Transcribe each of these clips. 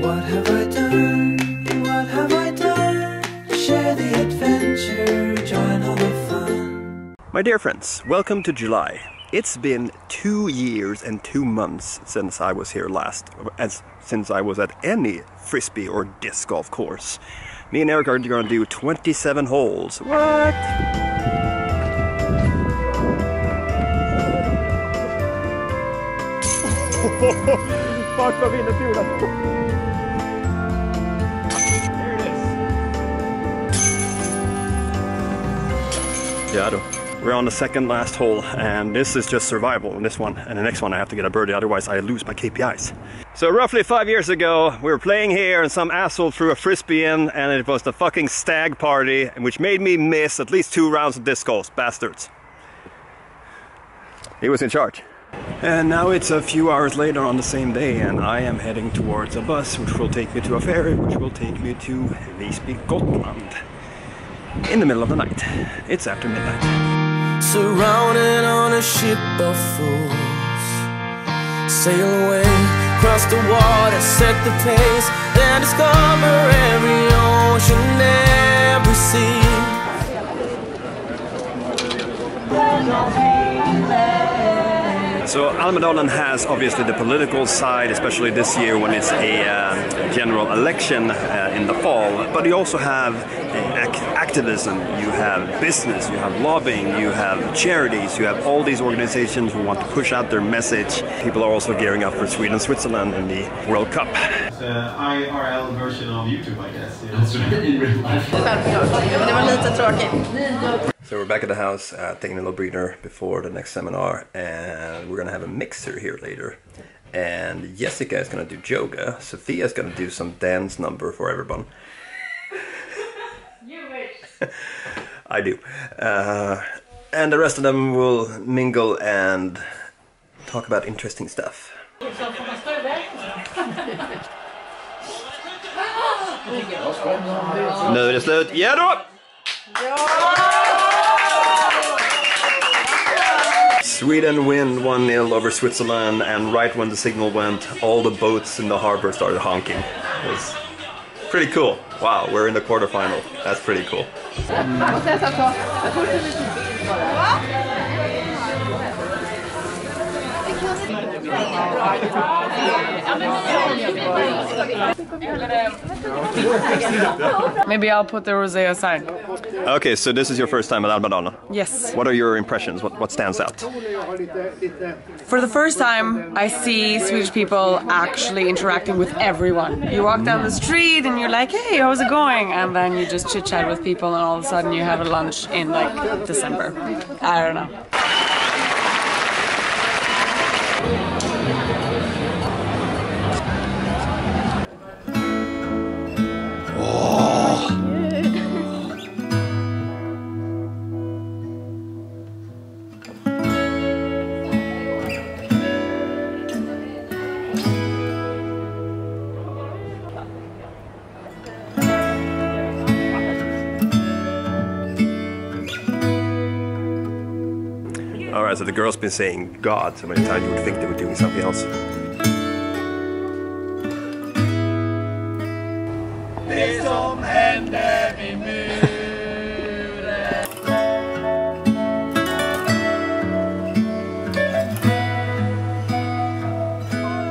What have I done? What have I done? Share the adventure, join all the fun. My dear friends, welcome to July. It's been 2 years and 2 months since I was here last, since I was at any frisbee or disc golf course. Me and Eric are going to do 27 holes. What? Fuck vad vinner fula. There it is. Yeah, we're on the second last hole, and this is just survival in this one, and the next one I have to get a birdie, otherwise I lose my KPIs. So roughly 5 years ago, we were playing here and some asshole threw a frisbee in, and it was the fucking stag party, which made me miss at least 2 rounds of disc golf, bastards. He was in charge. And now it's a few hours later on the same day, and I am heading towards a bus which will take me to a ferry, which will take me to Visby, Gotland. In the middle of the night. It's after midnight. Surrounded on a ship of fools, sail away, cross the water, set the pace, then discover every ocean, every sea. So Almedalen has obviously the political side, especially this year when it's a general election in the fall, but you also have activism, you have business, you have lobbying, you have charities, you have all these organizations who want to push out their message. People are also gearing up for Sweden and Switzerland in the World Cup. It's an IRL version of YouTube, I guess. In real life. So we're back at the house, taking a little breather before the next seminar, and we're gonna have a mixer here later. And Jessica is gonna do yoga, Sophia is gonna do some dance number for everyone. You wish. I do. And the rest of them will mingle and talk about interesting stuff. Nu är det slut. Ja då! Sweden win 1-0 over Switzerland, and right when the signal went, all the boats in the harbor started honking. It was pretty cool. Wow, we're in the quarterfinal. That's pretty cool. Maybe I'll put the rosé aside. Okay, so this is your first time at Almedalen? Yes. What are your impressions? What stands out? For the first time, I see Swedish people actually interacting with everyone. You walk down the street and you're like, hey, how's it going? And then you just chit-chat with people, and all of a sudden you have a lunch in like December. I don't know. Alright, so the girl's been saying God so many times you would think they were doing something else. Det som hände vid muren.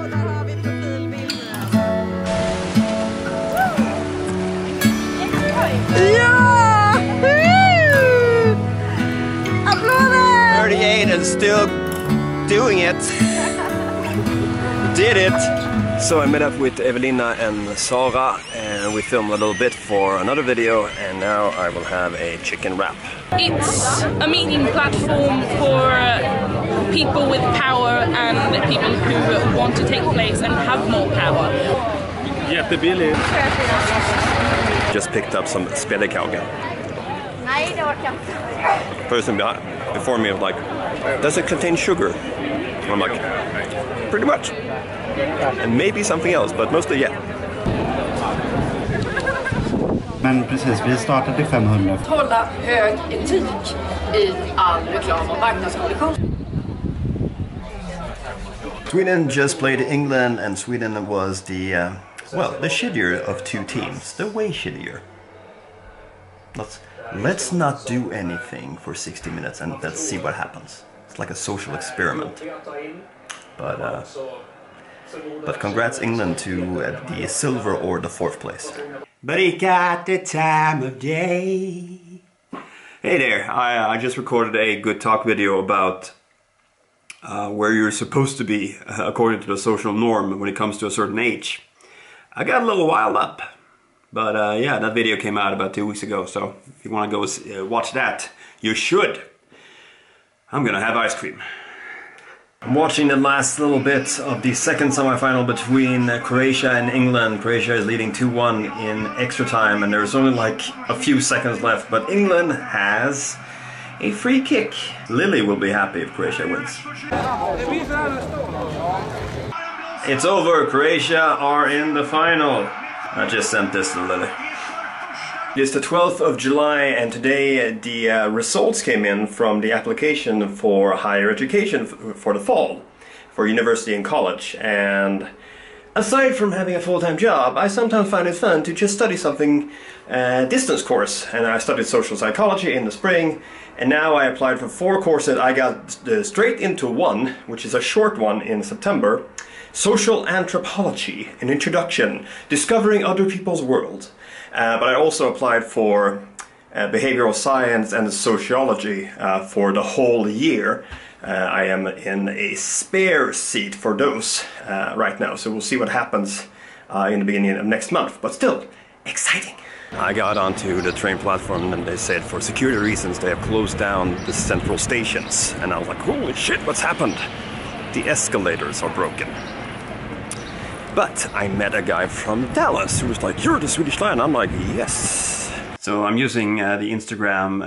Där har vi profilbilderna. Ja! Applåder! 38 and still doing it. Did it! So I met up with Evelina and Sara, and we filmed a little bit for another video, and now I will have a chicken wrap. It's a meeting platform for people with power and people who want to take place and have more power. Jättebilligt. Just picked up some spelekaugen. Person before me was like, does it contain sugar? I'm like, pretty much. And maybe something else, but mostly yeah. Men precis, vi startade 500. Hålla hög etik i all reklam och marknadskommunikation. Sweden just played England, and Sweden was the Well, the shittier of two teams, the way shittier. Let's not do anything for 60 minutes and let's see what happens. It's like a social experiment. But congrats England to the silver or the 4th place. But it got the time of day. Hey there, I just recorded a good talk video about where you're supposed to be according to the social norm when it comes to a certain age. I got a little wild up, but yeah, that video came out about 2 weeks ago, so if you want to go watch that, you should. I'm gonna have ice cream. I'm watching the last little bit of the second semifinal between Croatia and England. Croatia is leading 2-1 in extra time and there's only like a few seconds left, but England has a free kick. Lily will be happy if Croatia wins. It's over, Croatia are in the final. I just sent this to Lily. It's the 12th of July and today the results came in from the application for higher education for the fall, for university and college. And aside from having a full-time job, I sometimes find it fun to just study something distance course. And I studied social psychology in the spring, and now I applied for 4 courses. I got straight into one, which is a short one in September. Social Anthropology, an introduction, discovering other people's world. But I also applied for behavioral science and sociology for the whole year. I am in a spare seat for those right now, so we'll see what happens in the beginning of next month, but still, exciting. I got onto the train platform and they said for security reasons they have closed down the central stations. And I was like, holy shit, what's happened? The escalators are broken. But I met a guy from Dallas who was like, you're the Swedish Lion. I'm like, yes. So I'm using the Instagram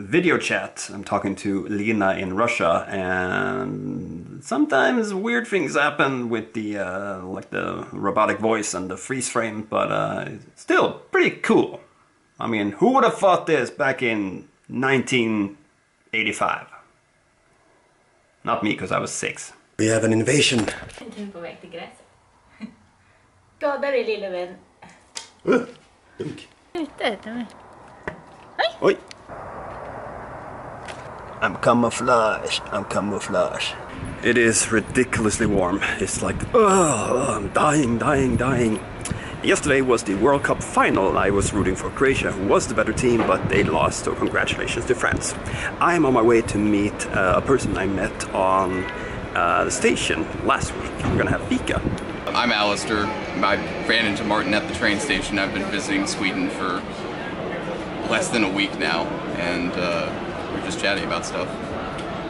video chat. I'm talking to Lena in Russia, and sometimes weird things happen with the like the robotic voice and the freeze frame, but still pretty cool. I mean, who would have thought this back in 1985? Not me, because I was 6. We have an invasion. Skadar dig lille vän. Ute. Oj. I'm camouflage. I'm camouflage. It is ridiculously warm. It's like, oh, I'm dying. Yesterday was the World Cup final. I was rooting for Croatia, who was the better team, but they lost, so congratulations to France. I am on my way to meet a person I met on the station last week. We're gonna have fika. I'm Alistair. I ran into Martin at the train station. I've been visiting Sweden for less than a week now, and we're just chatting about stuff.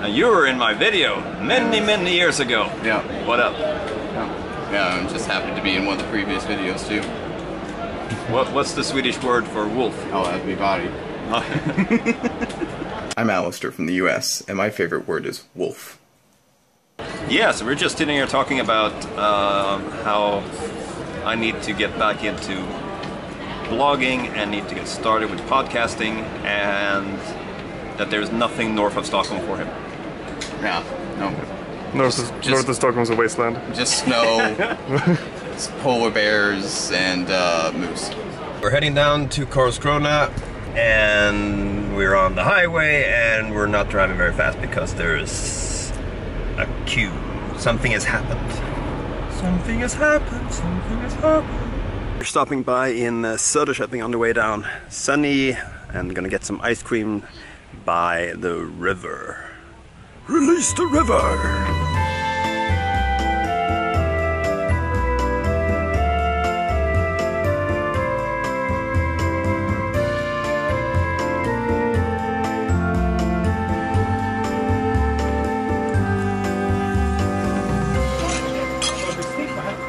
Now you were in my video many years ago. Yeah. What up? Yeah, I'm just happy to be in one of the previous videos too. What's the Swedish word for wolf? Oh, that'd be body. I'm Alistair from the US, and my favorite word is wolf. Yeah, so we're just sitting here talking about how I need to get back into blogging and need to get started with podcasting, and that there's nothing north of Stockholm for him. Yeah, no. North of Stockholm's a wasteland. Just snow, polar bears, and moose. We're heading down to Karlskrona, and we're on the highway, and we're not driving very fast because there's a queue. Something has happened. Something has happened. We're stopping by in Söderköping on the way down. Sunny, and gonna get some ice cream by the river. Release the river!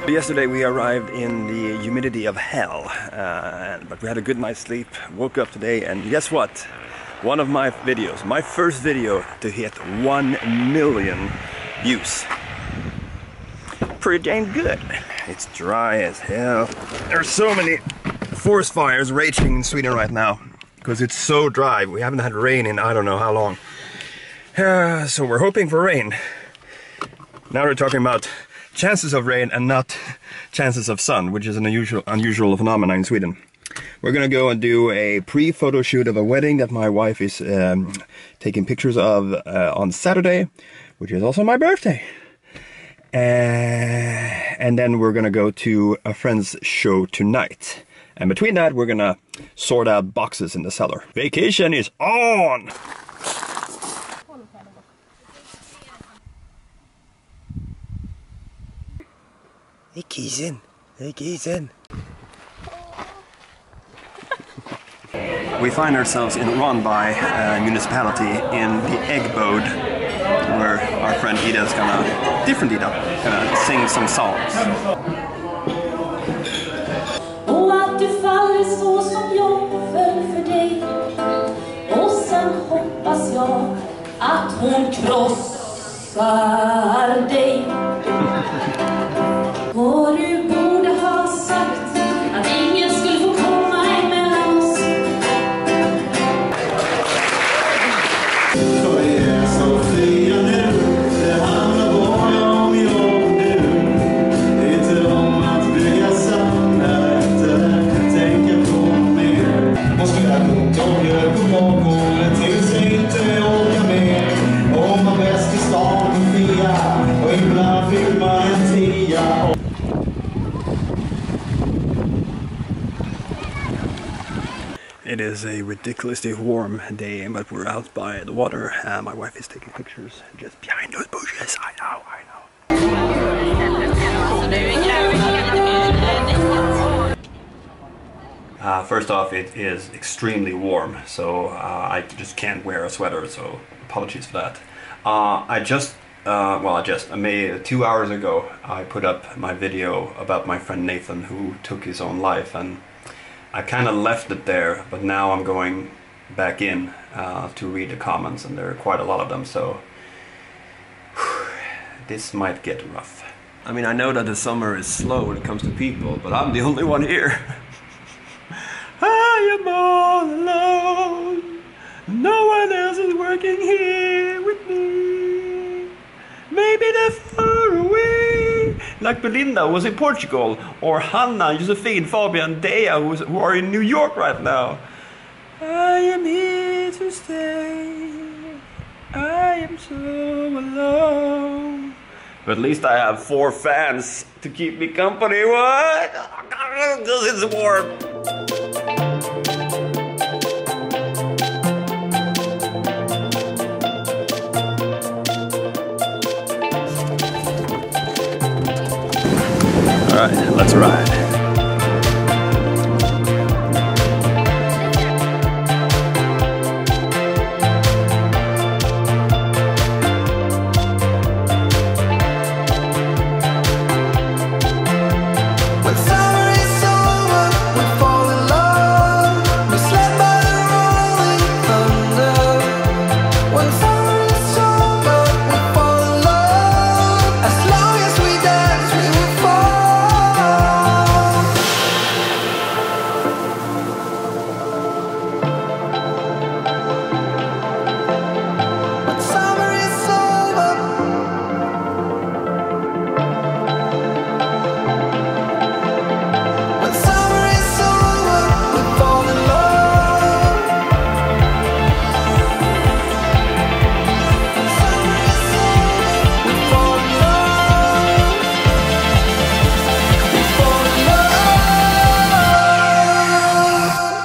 Yesterday we arrived in the humidity of hell, but we had a good night's sleep, woke up today, and guess what? One of my videos, my first video to hit 1 million views. Pretty dang good. It's dry as hell. There's so many forest fires raging in Sweden right now because it's so dry. We haven't had rain in I don't know how long. So we're hoping for rain. Now we're talking about chances of rain and not chances of sun, which is an unusual phenomenon in Sweden. We're gonna go and do a pre-photo shoot of a wedding that my wife is taking pictures of on Saturday, which is also my birthday. And then we're gonna go to a friend's show tonight. And between that, we're gonna sort out boxes in the cellar. Vacation is on! Hey kisen, hey kisen. We find ourselves in Ronby municipality in the egg boat, where our friend Ida is gonna sing some songs. Och att du faller så som jag föll för dig. Och sen hoppas jag att hon krossar dig. Och du borde ha sagt att ingen skulle få komma emellan oss. Så är så fria nu, det handlar bara om jag och du. Inte om att bygga samhället, inte tänka på mer. Man ska ha mottagare på bakgården tills jag inte orkar mer. Om man bäst i stan och fria, och ibland vill man en tia. It is a ridiculously warm day, but we're out by the water. My wife is taking pictures just behind those bushes. I know. First off, it is extremely warm, so I just can't wear a sweater, so apologies for that. Maybe 2 hours ago, I put up my video about my friend Nathan, who took his own life, and I kind of left it there, but now I'm going back in to read the comments, and there are quite a lot of them, so this might get rough. I mean, I know that the summer is slow when it comes to people, but I'm the only one here. I am all alone. No one else is working here with me. Maybe they're far away. Like Belinda was in Portugal, or Hanna, Josephine, Fabian, Dea, who are in New York right now. I am here to stay. I am so alone. But at least I have 4 fans to keep me company. What? This is warm. All right, let's ride.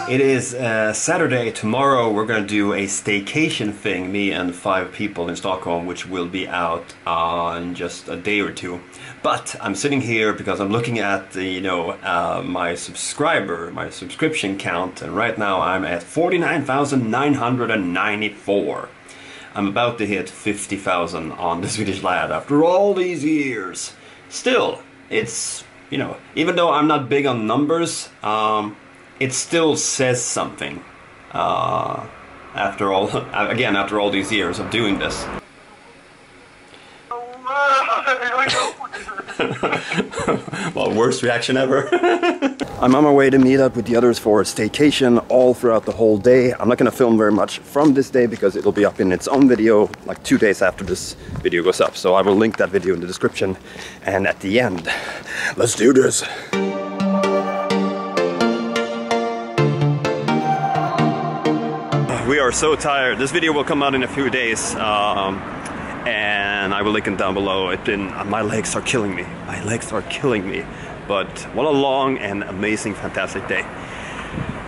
It is Saturday. Tomorrow we're going to do a staycation thing, me and 5 people in Stockholm, which will be out in just a day or 2. But I'm sitting here because I'm looking at the, my subscription count, and right now I'm at 49,994. I'm about to hit 50,000 on the Swedish Lad after all these years. Still, it's, even though I'm not big on numbers, it still says something after all these years of doing this. Well, worst reaction ever. I'm on my way to meet up with the others for a staycation all throughout the whole day. I'm not gonna film very much from this day because it'll be up in its own video like 2 days after this video goes up. So I will link that video in the description. And at the end, let's do this. We are so tired. This video will come out in a few days. And I will link it down below. My legs are killing me. My legs are killing me. But what a long and amazing, fantastic day.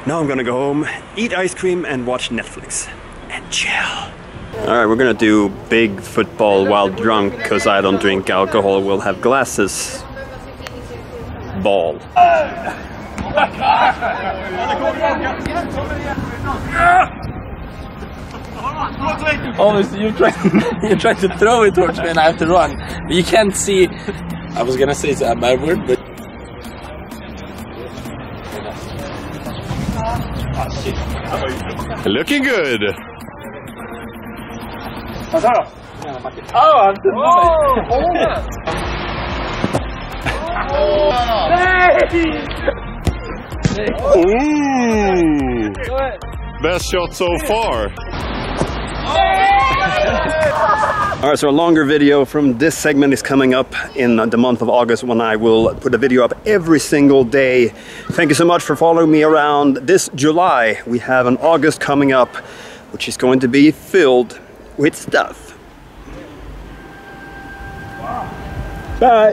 Now I'm gonna go home, eat ice cream and watch Netflix and chill. Alright, we're gonna do big football while drunk because I don't drink alcohol. We'll have glasses. Ball. Obviously, you're trying to throw it towards me and I have to run. You can't see. I was gonna say it's a bad word, but. Looking good. Oh, I'm Ooh. Best shot so far. Alright, so a longer video from this segment is coming up in the month of August when I will put a video up every single day. Thank you so much for following me around. This July we have an August coming up which is going to be filled with stuff. Bye!